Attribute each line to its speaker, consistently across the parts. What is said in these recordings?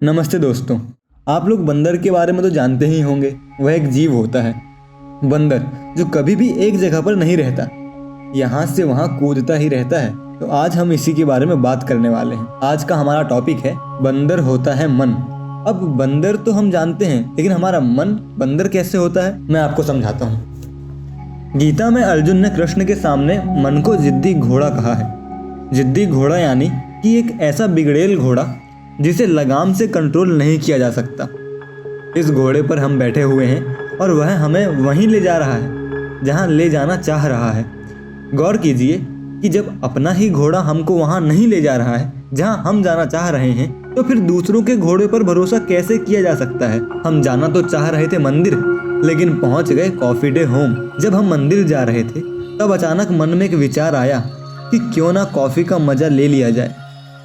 Speaker 1: नमस्ते दोस्तों। आप लोग बंदर के बारे में तो जानते ही होंगे। वह एक जीव होता है, बंदर, जो कभी भी एक जगह पर नहीं रहता, यहाँ से वहाँ कूदता ही रहता है। तो आज हम इसी के बारे में बात करने वाले हैं। आज का हमारा टॉपिक है बंदर होता है मन। अब बंदर तो हम जानते हैं, लेकिन हमारा मन बंदर कैसे होता है, मैं आपको समझाता हूँ। गीता में अर्जुन ने कृष्ण के सामने मन को जिद्दी घोड़ा कहा है। जिद्दी घोड़ा यानी कि एक ऐसा बिगड़ेल घोड़ा जिसे लगाम से कंट्रोल नहीं किया जा सकता। इस घोड़े पर हम बैठे हुए हैं और वह हमें वहीं ले जा रहा है जहां ले जाना चाह रहा है। गौर कीजिए कि जब अपना ही घोड़ा हमको वहां नहीं ले जा रहा है जहां हम जाना चाह रहे हैं, तो फिर दूसरों के घोड़े पर भरोसा कैसे किया जा सकता है। हम जाना तो चाह रहे थे मंदिर, लेकिन पहुंच गए कॉफी डे होम। जब हम मंदिर जा रहे थे तब अचानक मन में एक विचार आया कि क्यों ना कॉफी का मजा ले लिया जाए,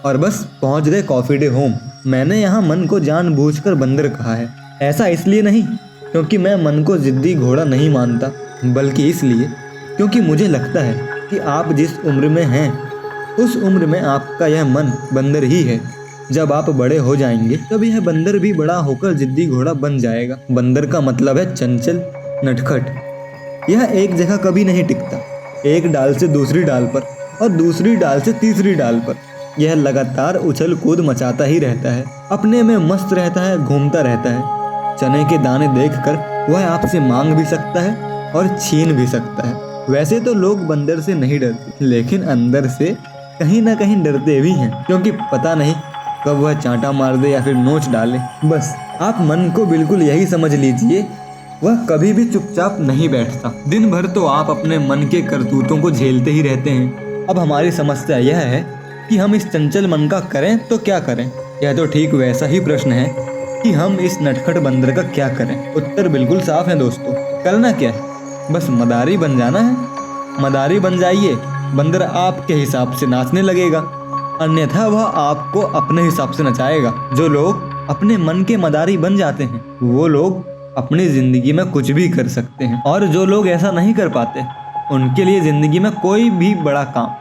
Speaker 1: और बस पहुंच गए कॉफी डे होम। मैंने यहाँ मन को जानबूझकर बंदर कहा है। ऐसा इसलिए नहीं क्योंकि मैं मन को जिद्दी घोड़ा नहीं मानता, बल्कि इसलिए क्योंकि मुझे लगता है कि आप जिस उम्र में हैं उस उम्र में आपका यह मन बंदर ही है। जब आप बड़े हो जाएंगे तब यह बंदर भी बड़ा होकर जिद्दी घोड़ा बन जाएगा। बंदर का मतलब है चंचल, नटखट। यह एक जगह कभी नहीं टिकता, एक डाल से दूसरी डाल पर और दूसरी डाल से तीसरी डाल पर यह लगातार उछल कूद मचाता ही रहता है। अपने में मस्त रहता है, घूमता रहता है। चने के दाने देखकर वह आपसे मांग भी सकता है और छीन भी सकता है। वैसे तो लोग बंदर से नहीं डरते, लेकिन अंदर से कहीं ना कहीं डरते भी हैं, क्योंकि पता नहीं कब वह चांटा मार दे या फिर नोच डाले। बस आप मन को बिल्कुल यही समझ लीजिए, वह कभी भी चुपचाप नहीं बैठता। दिन भर तो आप अपने मन के करतूतों को झेलते ही रहते हैं। अब हमारी समस्या यह है कि हम इस चंचल मन का करें तो क्या करें। यह तो ठीक वैसा ही प्रश्न है कि हम इस नटखट बंदर का क्या करें। उत्तर बिल्कुल साफ है दोस्तों। करना क्या है, बस मदारी बन जाना है। मदारी बन जाइए, बंदर आपके हिसाब से नाचने लगेगा, अन्यथा वह आपको अपने हिसाब से नचाएगा। जो लोग अपने मन के मदारी बन जाते हैं वो लोग अपनी जिंदगी में कुछ भी कर सकते हैं, और जो लोग ऐसा नहीं कर पाते उनके लिए जिंदगी में कोई भी बड़ा काम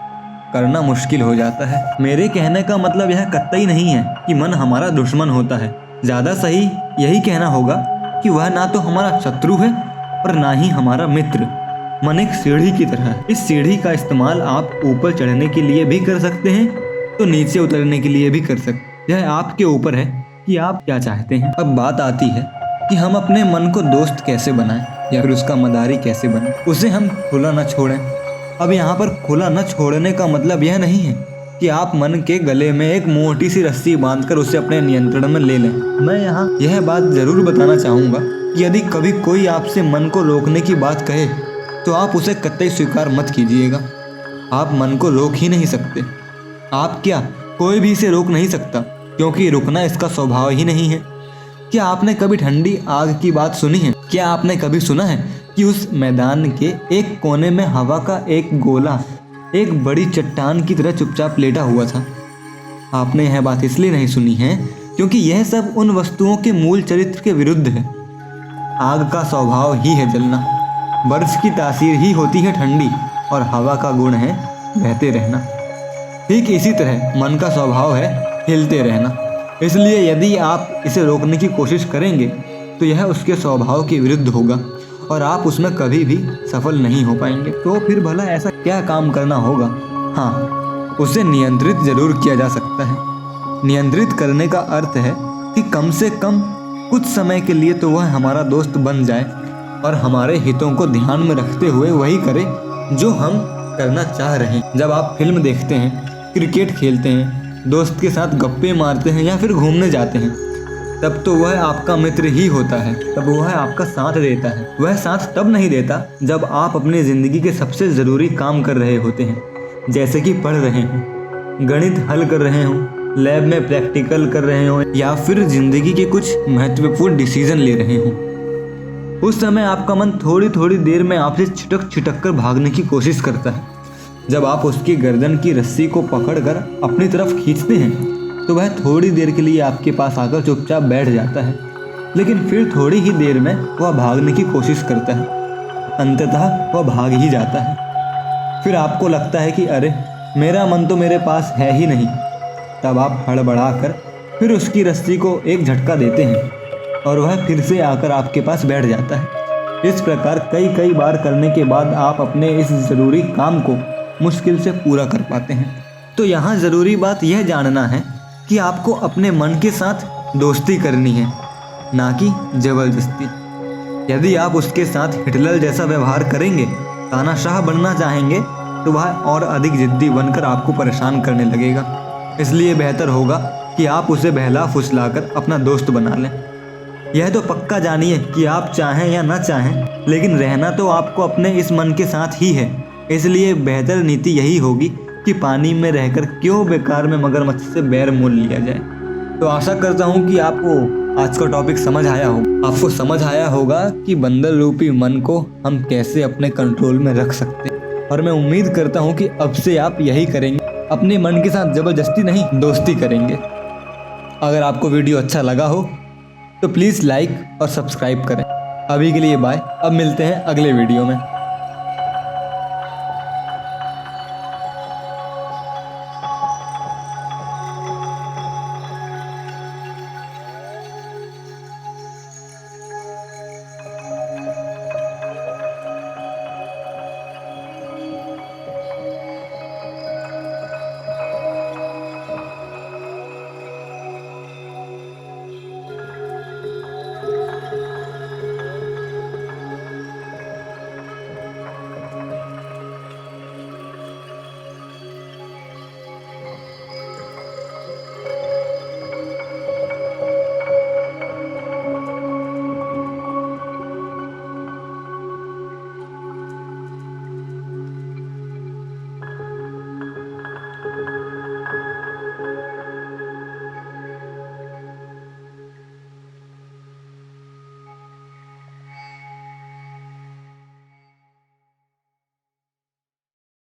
Speaker 1: करना मुश्किल हो जाता है। मेरे कहने का मतलब यह कतई नहीं है कि मन हमारा दुश्मन होता है। ज़्यादा सही यही कहना होगा कि वह ना तो हमारा शत्रु है और ना ही हमारा मित्र। मन एक सीढ़ी की तरह है। इस सीढ़ी का इस्तेमाल आप ऊपर चढ़ने के लिए भी कर सकते हैं तो नीचे उतरने के लिए भी कर सकते हैं। यह आपके ऊपर है कि आप क्या चाहते हैं। अब बात आती है कि हम अपने मन को दोस्त कैसे बनाएं या फिर उसका मदारी कैसे बने। उसे हम खुला न छोड़ें। अब यहाँ पर खुला न छोड़ने का मतलब यह नहीं है कि आप मन के गले में एक मोटी सी रस्सी बांधकर उसे अपने नियंत्रण में ले लें। मैं यहाँ यह बात जरूर बताना चाहूँगा कि यदि कभी कोई आपसे मन को रोकने की बात कहे तो आप उसे कतई स्वीकार मत कीजिएगा। आप मन को रोक ही नहीं सकते। आप क्या, कोई भी इसे रोक नहीं सकता, क्योंकि रुकना इसका स्वभाव ही नहीं है। क्या आपने कभी ठंडी आग की बात सुनी है? क्या आपने कभी सुना है कि उस मैदान के एक कोने में हवा का एक गोला एक बड़ी चट्टान की तरह चुपचाप लेटा हुआ था? आपने यह बात इसलिए नहीं सुनी है क्योंकि यह सब उन वस्तुओं के मूल चरित्र के विरुद्ध है। आग का स्वभाव ही है जलना, बर्फ की तासीर ही होती है ठंडी, और हवा का गुण है बहते रहना। ठीक इसी तरह मन का स्वभाव है हिलते रहना। इसलिए यदि आप इसे रोकने की कोशिश करेंगे तो यह उसके स्वभाव के विरुद्ध होगा और आप उसमें कभी भी सफल नहीं हो पाएंगे। तो फिर भला ऐसा क्या काम करना होगा? हाँ, उसे नियंत्रित जरूर किया जा सकता है। नियंत्रित करने का अर्थ है कि कम से कम कुछ समय के लिए तो वह हमारा दोस्त बन जाए और हमारे हितों को ध्यान में रखते हुए वही करे जो हम करना चाह रहे हैं। जब आप फिल्म देखते हैं, क्रिकेट खेलते हैं, दोस्त के साथ गप्पे मारते हैं या फिर घूमने जाते हैं, तब तो वह आपका मित्र ही होता है। तब वह आपका साथ देता है। वह साथ तब नहीं देता जब आप अपनी ज़िंदगी के सबसे ज़रूरी काम कर रहे होते हैं, जैसे कि पढ़ रहे हों, गणित हल कर रहे हों, लैब में प्रैक्टिकल कर रहे हों या फिर ज़िंदगी के कुछ महत्वपूर्ण डिसीजन ले रहे हों। उस समय आपका मन थोड़ी थोड़ी देर में आपसे छिटक छिटक कर भागने की कोशिश करता है। जब आप उसकी गर्दन की रस्सी को पकड़कर अपनी तरफ खींचते हैं तो वह थोड़ी देर के लिए आपके पास आकर चुपचाप बैठ जाता है, लेकिन फिर थोड़ी ही देर में वह भागने की कोशिश करता है। अंततः वह भाग ही जाता है। फिर आपको लगता है कि अरे, मेरा मन तो मेरे पास है ही नहीं। तब आप हड़बड़ाकर फिर उसकी रस्सी को एक झटका देते हैं और वह फिर से आकर आपके पास बैठ जाता है। इस प्रकार कई बार करने के बाद आप अपने इस ज़रूरी काम को मुश्किल से पूरा कर पाते हैं। तो यहाँ ज़रूरी बात यह जानना है कि आपको अपने मन के साथ दोस्ती करनी है, ना कि ज़बरदस्ती। यदि आप उसके साथ हिटलर जैसा व्यवहार करेंगे, तानाशाह बनना चाहेंगे, तो वह और अधिक जिद्दी बनकर आपको परेशान करने लगेगा। इसलिए बेहतर होगा कि आप उसे बहला फुसलाकर अपना दोस्त बना लें। यह तो पक्का जानिए कि आप चाहें या ना चाहें, लेकिन रहना तो आपको अपने इस मन के साथ ही है। इसलिए बेहतर नीति यही होगी कि पानी में रहकर क्यों बेकार में मगरमच्छ से बैर मोल लिया जाए। तो आशा करता हूँ कि आपको आज का टॉपिक समझ आया होगा। आपको समझ आया होगा कि बंदर रूपी मन को हम कैसे अपने कंट्रोल में रख सकते हैं। और मैं उम्मीद करता हूँ कि अब से आप यही करेंगे, अपने मन के साथ ज़बरदस्ती नहीं, दोस्ती करेंगे। अगर आपको वीडियो अच्छा लगा हो तो प्लीज़ लाइक और सब्सक्राइब करें। अभी के लिए बाय। अब मिलते हैं अगले वीडियो में।